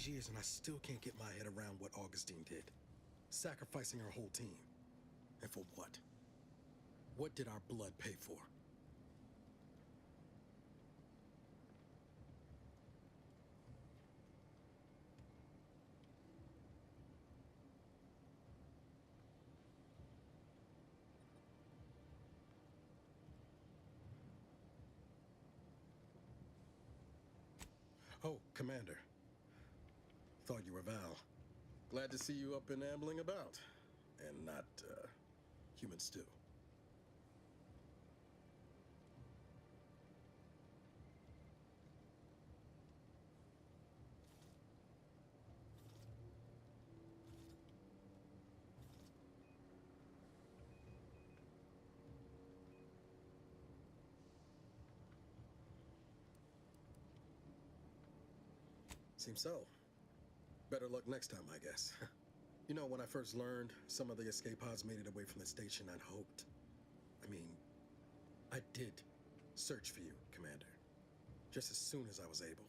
these years and I still can't get my head around what Augustine did. Sacrificing her whole team. And for what? What did our blood pay for? Oh, Commander. Thought you were Val. Glad to see you up and ambling about. And not, human stew. Seems so. Better luck next time, I guess. You know, when I first learned some of the escape pods made it away from the station, I'd hoped. I did search for you, Commander. Just as soon as I was able.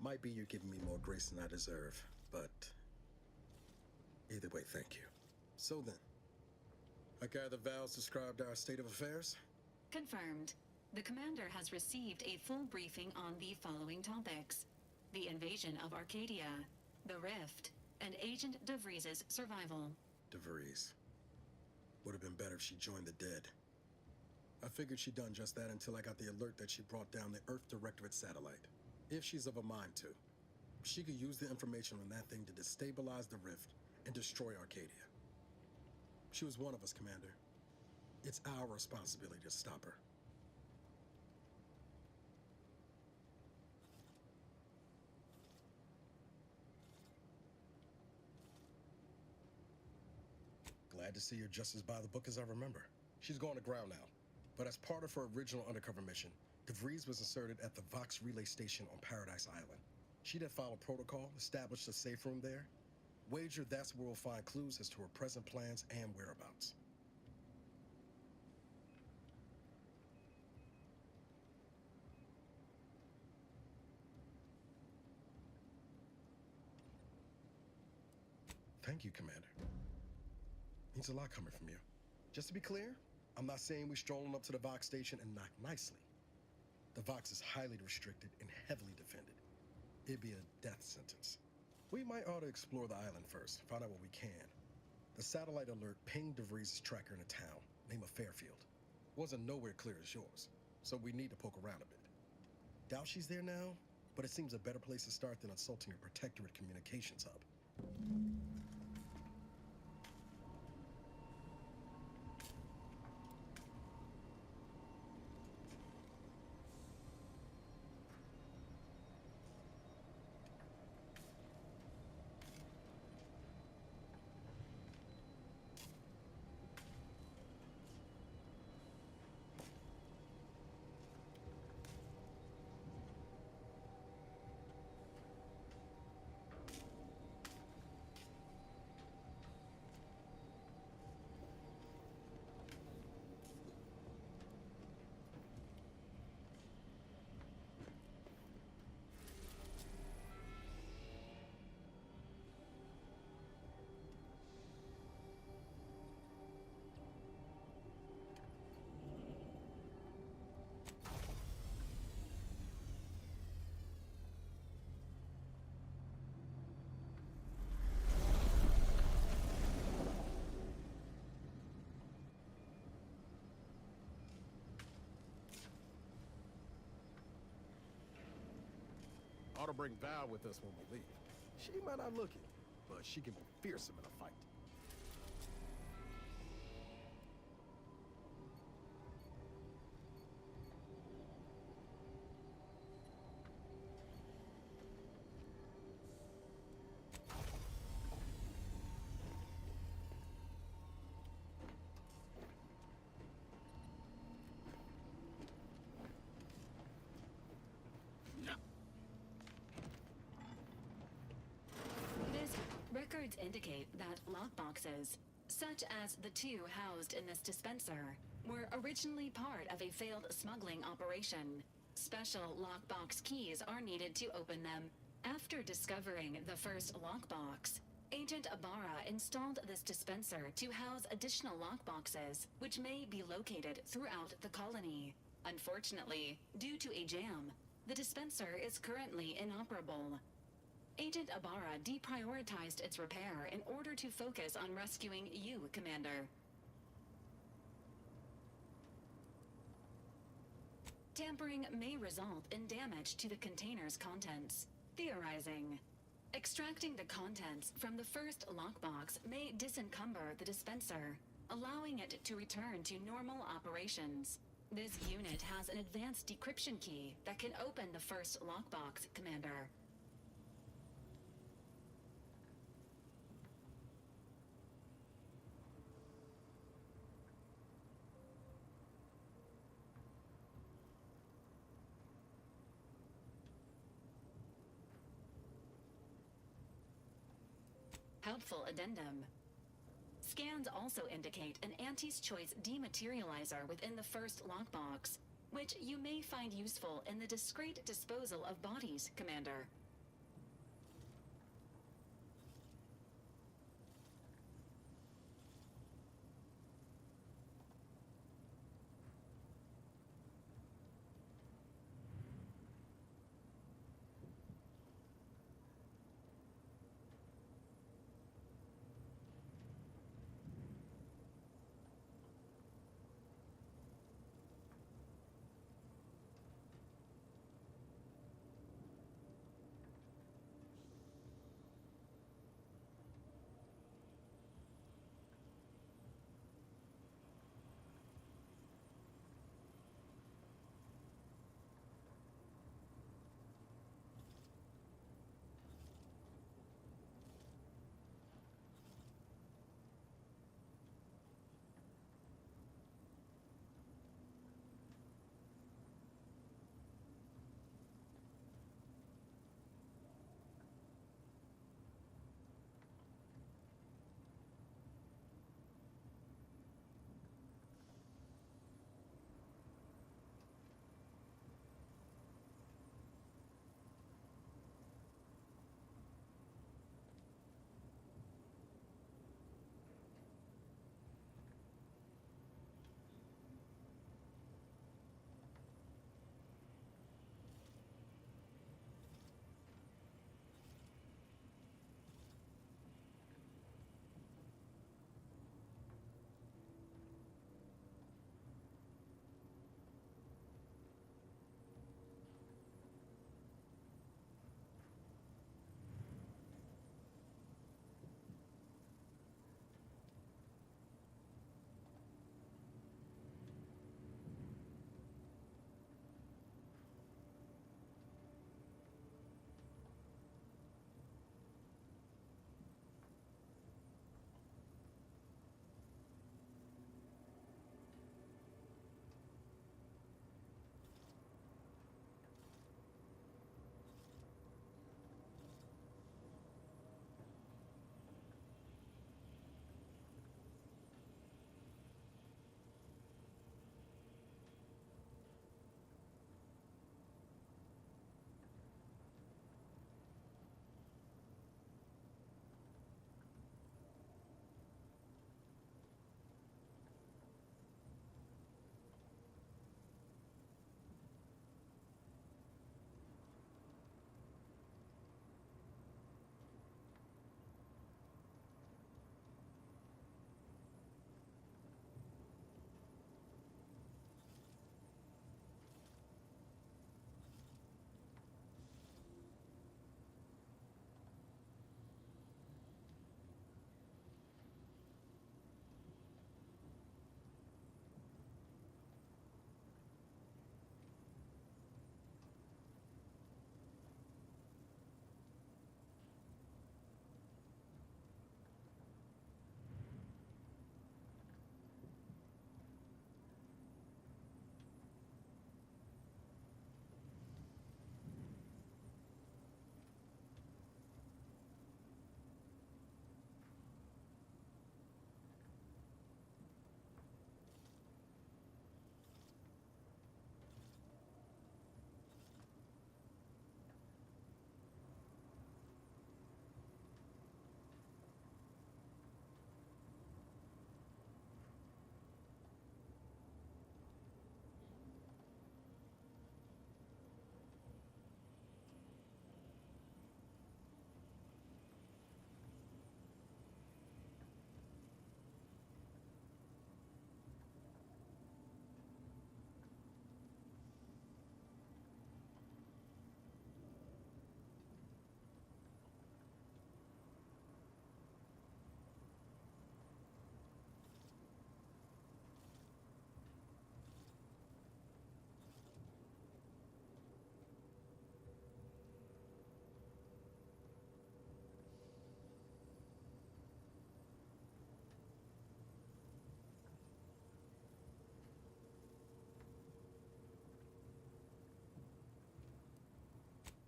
Might be you're giving me more grace than I deserve, but either way, thank you. So then, I gather Val's described our state of affairs? Confirmed. The commander has received a full briefing on the following topics: the invasion of Arcadia, the Rift, and Agent DeVries' survival. DeVries. Would have been better if she joined the dead. I figured she'd done just that until I got the alert that she brought down the Earth Directorate satellite. If she's of a mind to, she could use the information on that thing to destabilize the Rift and destroy Arcadia. She was one of us, Commander. It's our responsibility to stop her. Glad to see you're just as by the book as I remember. She's going to ground now. But as part of her original undercover mission, DeVries was inserted at the Vox relay station on Paradise Island. She'd have followed protocol, established a safe room there. Wager that's where we'll find clues as to her present plans and whereabouts. Thank you, Commander. Means a lot coming from you. Just to be clear, I'm not saying we're strolling up to the Vox station and knock nicely. The Vox is highly restricted and heavily defended. It'd be a death sentence. We might ought to explore the island first, find out what we can. The satellite alert pinged DeVries' tracker in a town named Fairfield. Wasn't nowhere clear as yours, so we need to poke around a bit. Doubt she's there now, but it seems a better place to start than assaulting her Protectorate communications hub. Ought to bring Val with us when we leave. She might not look it, but she can be fearsome in a fight. Records indicate that lockboxes, such as the two housed in this dispenser, were originally part of a failed smuggling operation. Special lockbox keys are needed to open them. After discovering the first lockbox, Agent Ibarra installed this dispenser to house additional lockboxes, which may be located throughout the colony. Unfortunately, due to a jam, the dispenser is currently inoperable. Agent Ibarra deprioritized its repair in order to focus on rescuing you, Commander. Tampering may result in damage to the container's contents. Theorizing. Extracting the contents from the first lockbox may disencumber the dispenser, allowing it to return to normal operations. This unit has an advanced decryption key that can open the first lockbox, Commander. Helpful addendum. Scans also indicate an Auntie's Choice dematerializer within the first lockbox, which you may find useful in the discreet disposal of bodies, Commander.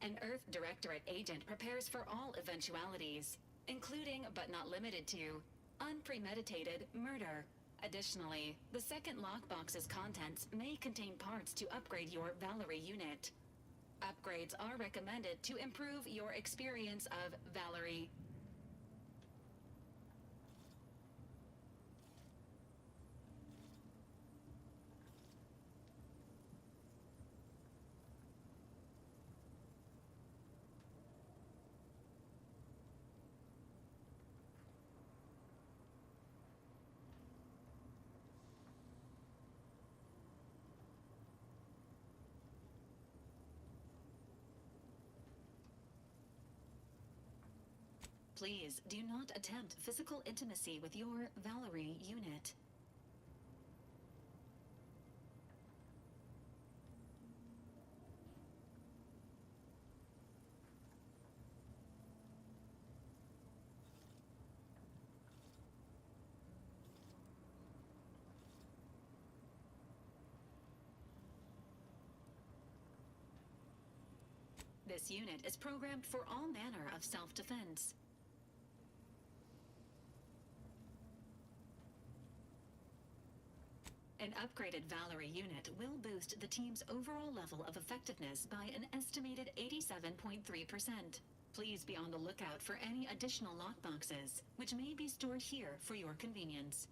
An Earth Directorate agent prepares for all eventualities, including but not limited to unpremeditated murder. Additionally, the second lockbox's contents may contain parts to upgrade your Valerie unit. Upgrades are recommended to improve your experience of Valerie. Please do not attempt physical intimacy with your Valerie unit. This unit is programmed for all manner of self-defense. An upgraded Valerie unit will boost the team's overall level of effectiveness by an estimated 87.3%. Please be on the lookout for any additional lockboxes, which may be stored here for your convenience.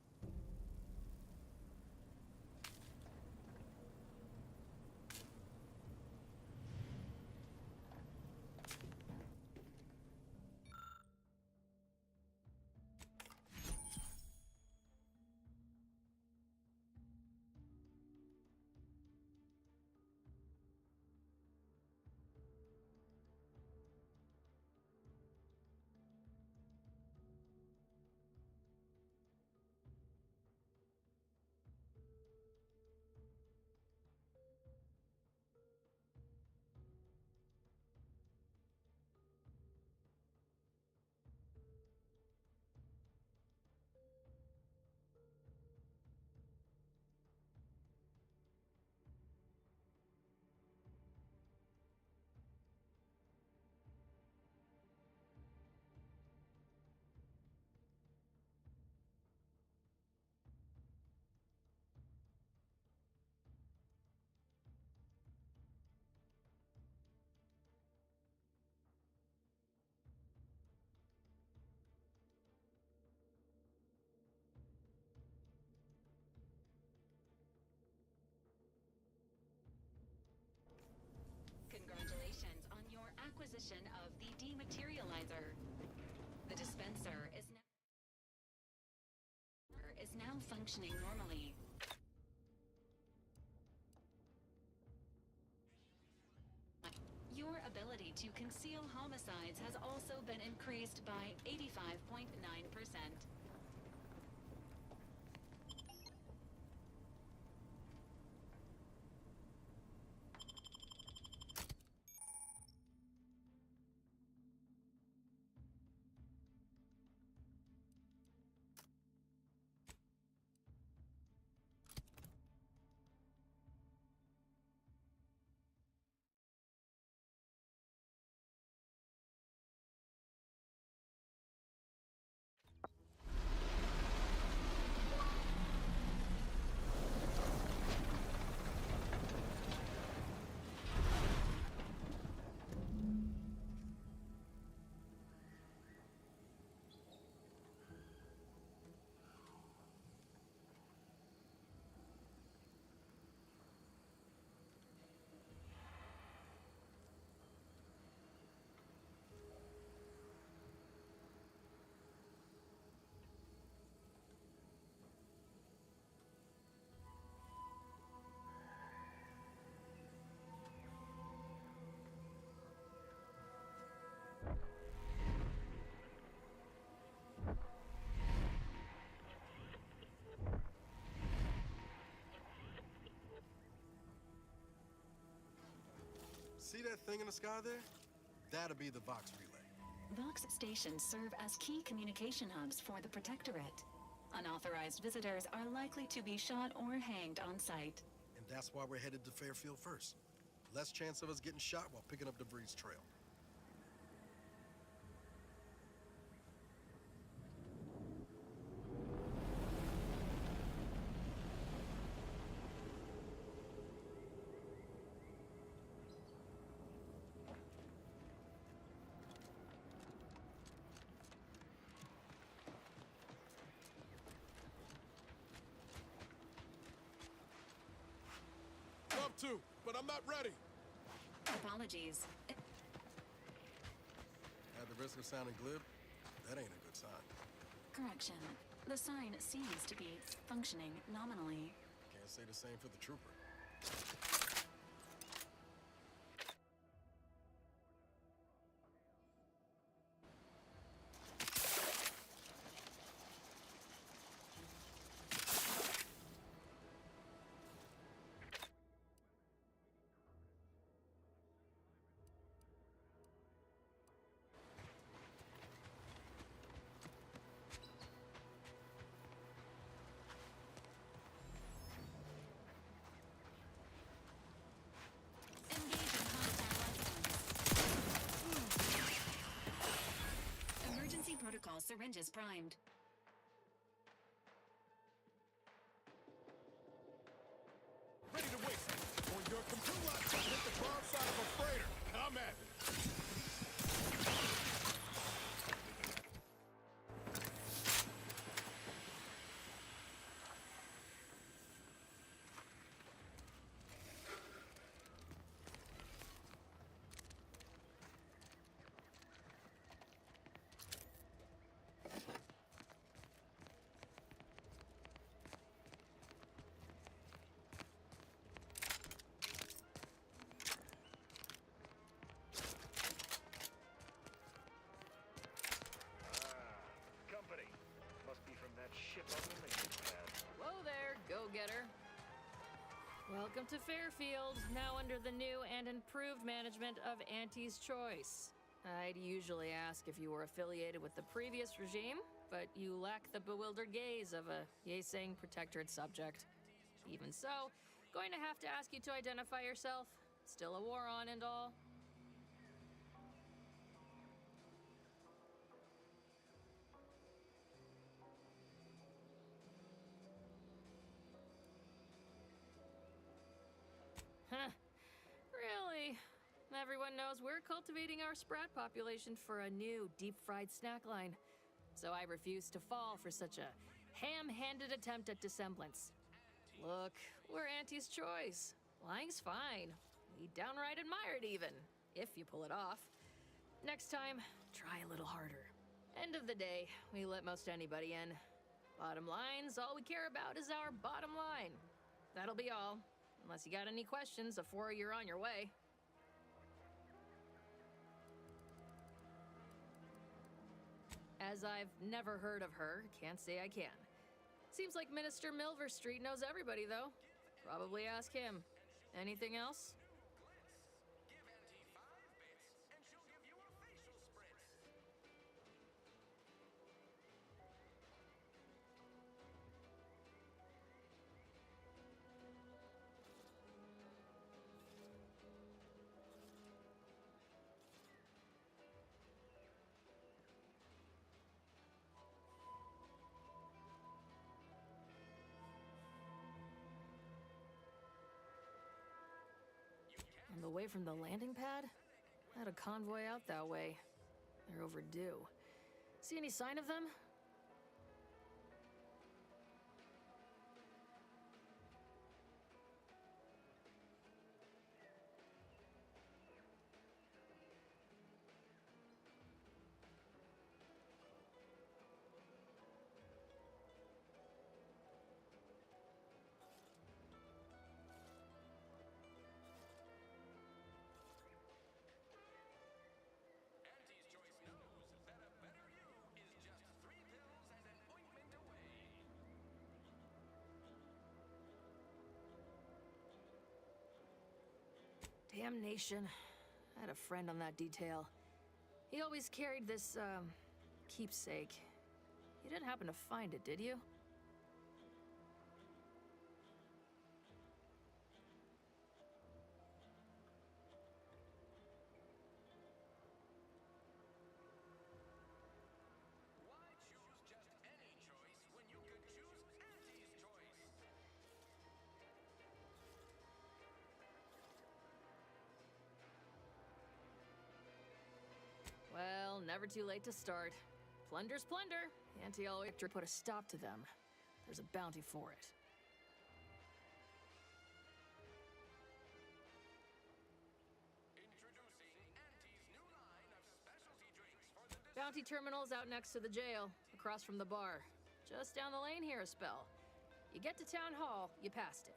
Congratulations on your acquisition of the dematerializer. The dispenser is now functioning normally. Your ability to conceal homicides has also been increased by 85.9%. See that thing in the sky there? That'll be the Vox relay. Vox stations serve as key communication hubs for the Protectorate. Unauthorized visitors are likely to be shot or hanged on sight. And that's why we're headed to Fairfield first. Less chance of us getting shot while picking up debris trail. Love to, but I'm not ready. Apologies. At the risk of sounding glib, that ain't a good sign. Correction. The sign seems to be functioning nominally. Can't say the same for the trooper. Engage in hostile life. Emergency protocol syringes primed. Ready to waste it. Or your computer lock hit the broadside of a freighter. Come at me. Company. Must be from that ship on the landing pad. Whoa there, go-getter. Welcome to Fairfield, now under the new and improved management of Auntie's Choice. I'd usually ask if you were affiliated with the previous regime, but you lack the bewildered gaze of a yay-saying protectorate subject. Even so, going to have to ask you to identify yourself. Still a war on and all. Huh. Really? Everyone knows we're cultivating our sprat population for a new deep-fried snack line. So I refuse to fall for such a ham-handed attempt at dissemblance. Look, we're Auntie's Choice. Lying's fine. We downright admire it even, if you pull it off. Next time, try a little harder. End of the day, we let most anybody in. Bottom line's all we care about is our bottom line. That'll be all. Unless you got any questions before you're on your way. As I've never heard of her, can't say I can. Seems like Minister Milver Street knows everybody, though. Probably ask him. Anything else? On the way from the landing pad? Had a convoy out that way. They're overdue. See any sign of them? Damnation. I had a friend on that detail. He always carried this, keepsake. You didn't happen to find it, did you? never too late to start. Plunder's plunder. Auntie always put a stop to them. There's a bounty for it. Bounty terminal's out next to the jail, across from the bar. Just down the lane here a spell. You get to Town Hall, you passed it.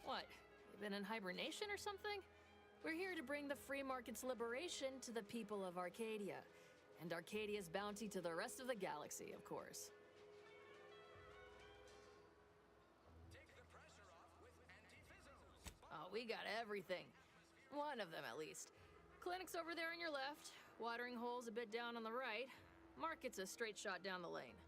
What? You been in hibernation or something? We're here to bring the free market's liberation to the people of Arcadia. And Arcadia's bounty to the rest of the galaxy, of course. Oh, we got everything. One of them, at least. Clinic's over there on your left. Watering hole's a bit down on the right. Market's a straight shot down the lane.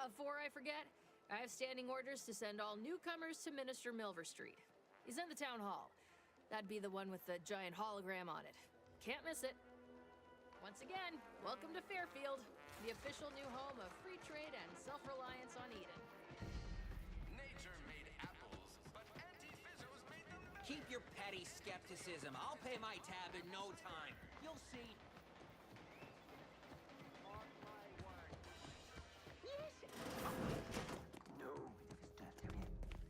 Before I forget, I have standing orders to send all newcomers to Minister Milver Street. He's in the town hall. That'd be the one with the giant hologram on it. Can't miss it. Once again, welcome to Fairfield, the official new home of free trade and self-reliance on Eden. Nature made apples, but Auntie Fizzo's made them better. Keep your petty skepticism. I'll pay my tab in no time. You'll see. Mark my word.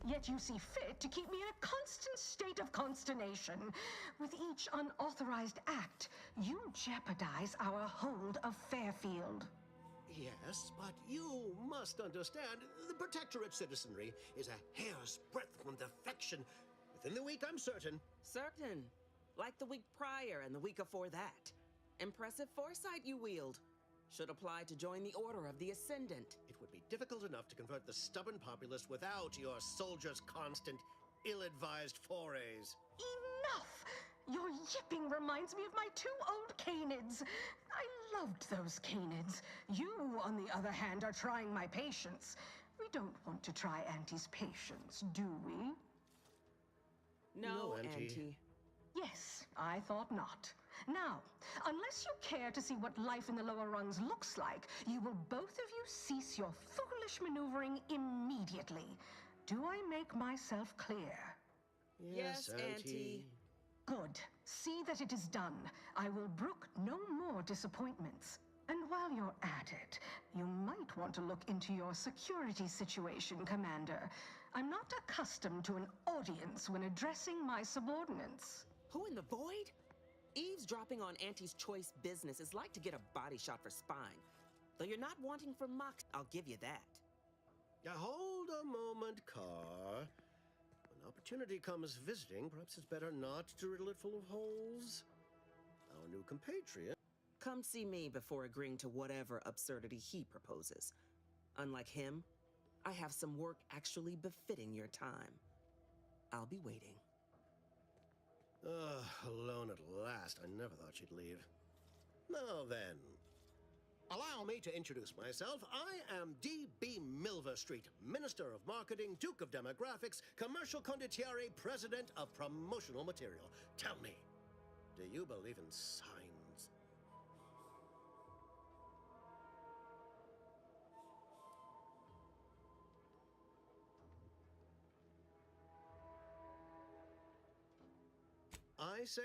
Yet you see fit to keep me in a constant state of consternation. With each unauthorized act, you jeopardize our hold of Fairfield. Yes, but you must understand, the Protectorate citizenry is a hair's breadth from defection. Within the week, I'm certain. Certain. Like the week prior and the week before that. Impressive foresight you wield. Should apply to join the Order of the Ascendant. It would be difficult enough to convert the stubborn populace without your soldiers' constant, ill-advised forays. Enough! Your yipping reminds me of my two old canids. I loved those canids. You, on the other hand, are trying my patience. We don't want to try Auntie's patience, do we? No, Auntie. Auntie. Yes, I thought not. Now, unless you care to see what life in the lower rungs looks like, you will both of you cease your foolish maneuvering immediately. Do I make myself clear? Yes, Auntie. Good. See that it is done. I will brook no more disappointments. And while you're at it, you might want to look into your security situation, Commander. I'm not accustomed to an audience when addressing my subordinates. Who in the void? Eavesdropping on Auntie's choice business is like to get a body shot for spine. Though you're not wanting for mock, I'll give you that. Now, hold a moment, Carr. When opportunity comes visiting, perhaps it's better not to riddle it full of holes. Our new compatriot. Come see me before agreeing to whatever absurdity he proposes. Unlike him, I have some work actually befitting your time. I'll be waiting. Alone at last. I never thought she'd leave. Now then, allow me to introduce myself. I am D.B. Milver Street, Minister of Marketing, Duke of Demographics, Commercial Condottiere, President of Promotional Material. Tell me, do you believe in signs? I say,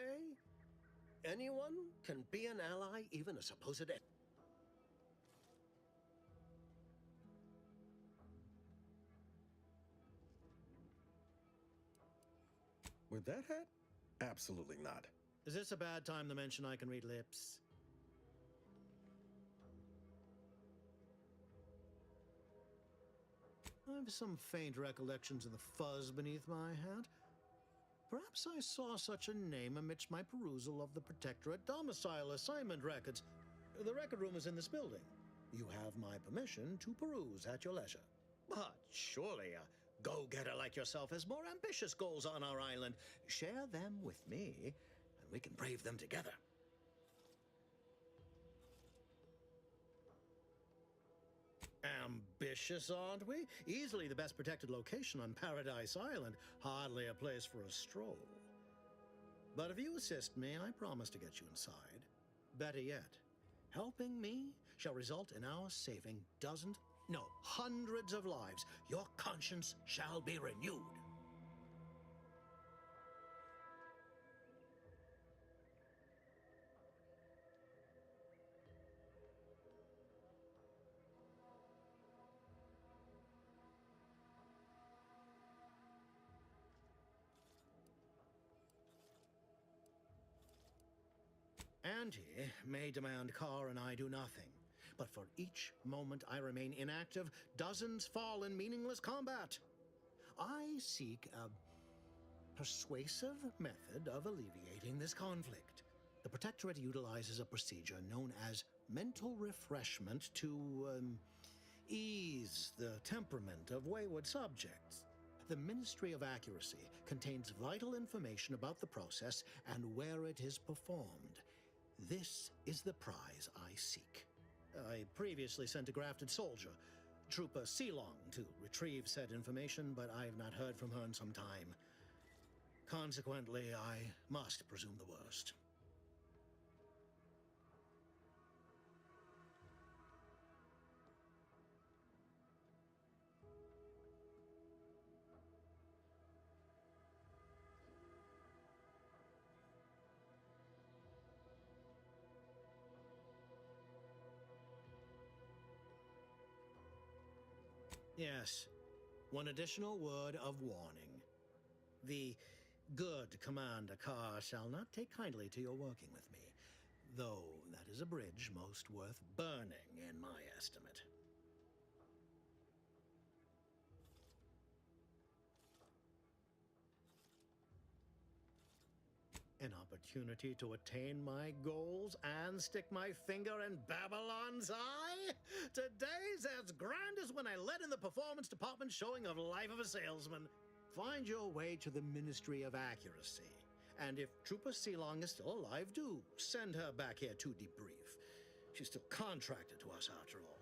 anyone can be an ally, even a supposed enemy. With that hat? Absolutely not. Is this a bad time to mention I can read lips? I have some faint recollections of the fuzz beneath my hat. Perhaps I saw such a name amidst my perusal of the Protectorate domicile assignment records. The record room is in this building. You have my permission to peruse at your leisure. But surely a go-getter like yourself has more ambitious goals on our island. Share them with me, and we can brave them together. Ambitious, aren't we? Easily the best protected location on Paradise Island. Hardly a place for a stroll. But if you assist me, I promise to get you inside. Better yet, helping me shall result in our saving dozens No, hundreds of lives. Your conscience shall be renewed. Auntie may demand Carr and I do nothing, but for each moment I remain inactive, dozens fall in meaningless combat. I seek a persuasive method of alleviating this conflict. The Protectorate utilizes a procedure known as mental refreshment to ease the temperament of wayward subjects. The Ministry of Accuracy contains vital information about the process and where it is performed. This is the prize I seek. I previously sent a grafted soldier, Trooper Sealong, to retrieve said information, but I have not heard from her in some time. Consequently, I must presume the worst. Yes, one additional word of warning. The good Commander Carr shall not take kindly to your working with me, though that is a bridge most worth burning in my estimate. An opportunity to attain my goals and stick my finger in Babylon's eye? Today's as grand as when I led in the performance department showing of Life of a Salesman. Find your way to the Ministry of Accuracy. And if Trooper Sealong is still alive, do send her back here to debrief. She's still contracted to us after all.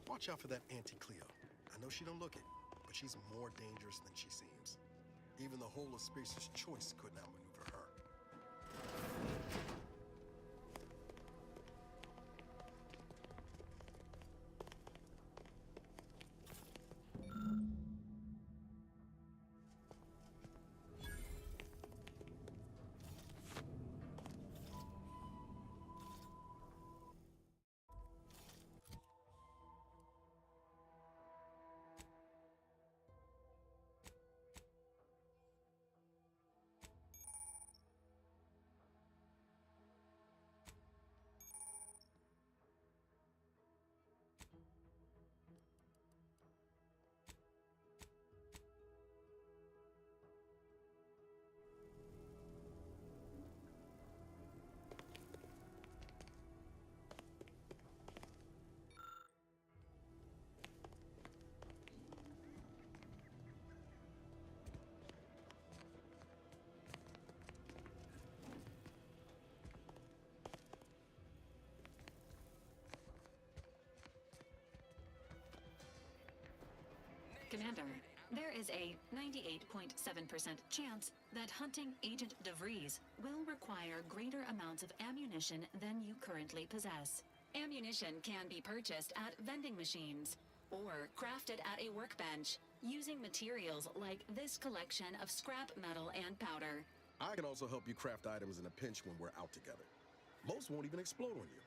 Watch out for that Auntie Cleo. I know she don't look it, but she's more dangerous than she seems. Even the whole of Spacer's Choice could not maneuver her. Commander, there is a 98.7% chance that hunting Agent DeVries will require greater amounts of ammunition than you currently possess. Ammunition can be purchased at vending machines or crafted at a workbench using materials like this collection of scrap metal and powder. I can also help you craft items in a pinch when we're out together. Most won't even explode on you.